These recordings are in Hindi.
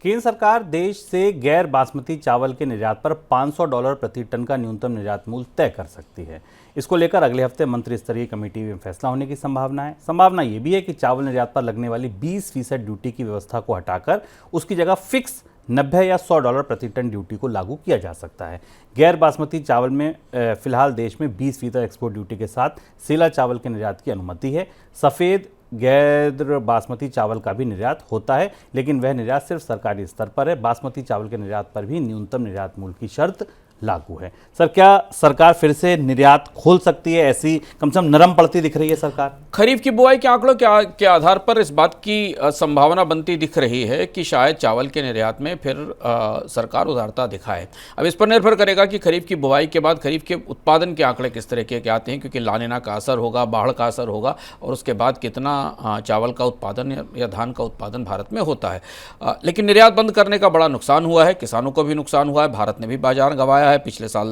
केंद्र सरकार देश से गैर बासमती चावल के निर्यात पर $500 प्रति टन का न्यूनतम निर्यात मूल्य तय कर सकती है। इसको लेकर अगले हफ्ते मंत्री स्तरीय कमेटी में फैसला होने की संभावना है। संभावना ये भी है कि चावल निर्यात पर लगने वाली 20% ड्यूटी की व्यवस्था को हटाकर उसकी जगह फिक्स 90 या $100 प्रति टन ड्यूटी को लागू किया जा सकता है। गैर बासमती चावल में फिलहाल देश में 20% एक्सपोर्ट ड्यूटी के साथ सेला चावल के निर्यात की अनुमति है। सफ़ेद गैर बासमती चावल का भी निर्यात होता है, लेकिन वह निर्यात सिर्फ सरकारी स्तर पर है। बासमती चावल के निर्यात पर भी न्यूनतम निर्यात मूल्य की शर्त लागू है। सर, क्या सरकार फिर से निर्यात खोल सकती है? ऐसी कम से कम नरम पड़ती दिख रही है सरकार। खरीफ की बुआई के आंकड़ों के आधार पर इस बात की संभावना बनती दिख रही है कि शायद चावल के निर्यात में फिर सरकार उदारता दिखाए। अब इस पर निर्भर करेगा कि खरीफ की बुआई के बाद खरीफ के उत्पादन के आंकड़े किस तरह के आते हैं, क्योंकि लानिना का असर होगा, बाढ़ का असर होगा और उसके बाद कितना चावल का उत्पादन या धान का उत्पादन भारत में होता है। लेकिन निर्यात बंद करने का बड़ा नुकसान हुआ है, किसानों को भी नुकसान हुआ है, भारत ने भी बाजार गंवाया है। पिछले साल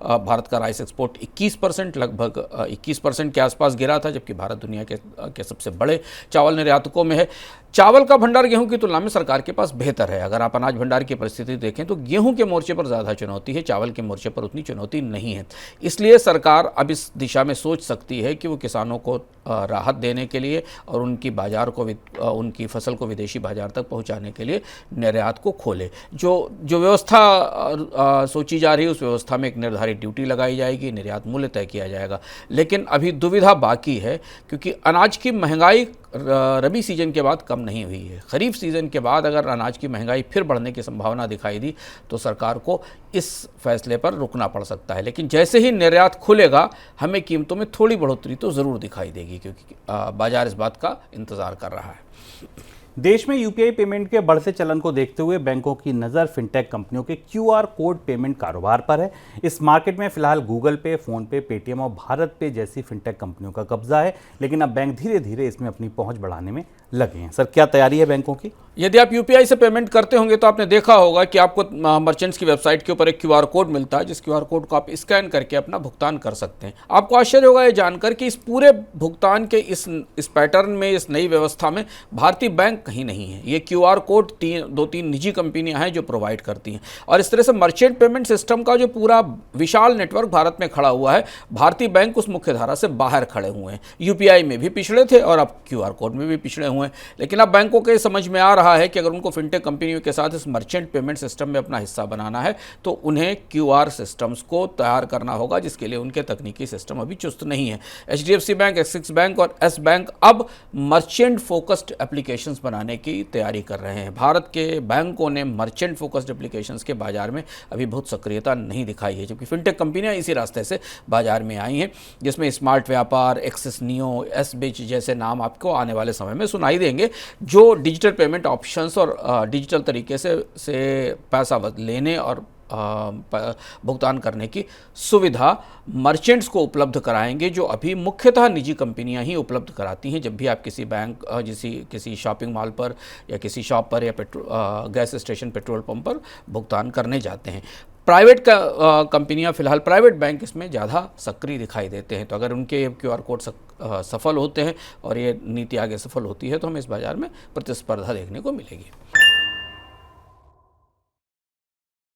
भारत का राइस एक्सपोर्ट 21% लगभग 21% के आसपास गिरा था, जबकि भारत दुनिया के सबसे बड़े चावल निर्यातकों में है। चावल का भंडार गेहूं की तुलना में सरकार के पास बेहतर है। अगर आप अनाज भंडार की परिस्थिति देखें तो गेहूं के मोर्चे पर ज़्यादा चुनौती है, चावल के मोर्चे पर उतनी चुनौती नहीं है। इसलिए सरकार अब इस दिशा में सोच सकती है कि वो किसानों को राहत देने के लिए और उनकी बाजार को उनकी फसल को विदेशी बाजार तक पहुंचाने के लिए निर्यात को खोले। जो व्यवस्था सोची जा रही है उस व्यवस्था में एक निर्धारित ड्यूटी लगाई जाएगी, निर्यात मूल्य तय किया जाएगा। लेकिन अभी दुविधा बाकी है, क्योंकि अनाज की महंगाई रबी सीजन के बाद कम नहीं हुई है। खरीफ सीजन के बाद अगर अनाज की महंगाई फिर बढ़ने की संभावना दिखाई दी तो सरकार को इस फैसले पर रुकना पड़ सकता है। लेकिन जैसे ही निर्यात खुलेगा हमें कीमतों में थोड़ी बढ़ोतरी तो ज़रूर दिखाई देगी, क्योंकि बाजार इस बात का इंतज़ार कर रहा है। देश में यूपीआई पेमेंट के बढ़ते चलन को देखते हुए बैंकों की नज़र फिनटेक कंपनियों के क्यूआर कोड पेमेंट कारोबार पर है। इस मार्केट में फिलहाल गूगल पे, फोन पे, पेटीएम और भारत पे जैसी फिनटेक कंपनियों का कब्जा है, लेकिन अब बैंक धीरे धीरे इसमें अपनी पहुंच बढ़ाने में लगे हैं। सर, क्या तैयारी है बैंकों की? यदि आप यूपीआई से पेमेंट करते होंगे तो आपने देखा होगा कि आपको मर्चेंट्स की वेबसाइट के ऊपर एक क्यूआर कोड मिलता है, जिस क्यूआर कोड को आप स्कैन करके अपना भुगतान कर सकते हैं। आपको आश्चर्य होगा ये जानकर कि इस पूरे भुगतान के इस पैटर्न में, इस नई व्यवस्था में भारतीय बैंक कहीं नहीं है। ये क्यूआर कोड 2-3 निजी कंपनियां हैं जो प्रोवाइड करती हैं, और इस तरह से मर्चेंट पेमेंट सिस्टम का जो पूरा विशाल नेटवर्क भारत में खड़ा हुआ है, भारतीय बैंक उस मुख्य धारा से बाहर खड़े हुए हैं। यूपीआई में भी पिछड़े थे और अब क्यूआर कोड में भी पिछड़े हुए हैं। लेकिन अब बैंकों के समझ में आ रहा है कि अगर उनको फिनटेक कंपनियों के साथ इस मर्चेंट पेमेंट सिस्टम में अपना हिस्सा बनाना है तो उन्हें क्यूआर सिस्टम्स को तैयार करना होगा, जिसके लिए उनके तकनीकी सिस्टम अभी चुस्त नहीं है। एचडीएफसी बैंक, एक्सिस बैंक और एस बैंक अब मर्चेंट फोकस्ड एप्लीकेशंस बनाने की तैयारी कर रहे हैं। भारत के बैंकों ने मर्चेंट फोकस्ड एप्लीकेशंस के बाजार में अभी बहुत सक्रियता नहीं दिखाई है, जबकि फिनटेक कंपनियां इसी रास्ते से बाजार में आई हैं, जिसमें स्मार्ट व्यापार, एक्सिस नियो, एस बिच जैसे नाम आपको आने वाले समय में सुनाई देंगे, जो डिजिटल पेमेंट ऑप्शंस और डिजिटल तरीके से पैसा लेने और भुगतान करने की सुविधा मर्चेंट्स को उपलब्ध कराएंगे, जो अभी मुख्यतः निजी कंपनियां ही उपलब्ध कराती हैं। जब भी आप किसी बैंक किसी शॉपिंग मॉल पर या किसी शॉप पर या गैस स्टेशन, पेट्रोल पंप पर भुगतान करने जाते हैं, प्राइवेट कंपनियां, फिलहाल प्राइवेट बैंक इसमें ज़्यादा सक्रिय दिखाई देते हैं। तो अगर उनके क्यूआर कोड सफल होते हैं और ये नीति आगे सफल होती है तो हमें इस बाज़ार में प्रतिस्पर्धा देखने को मिलेगी।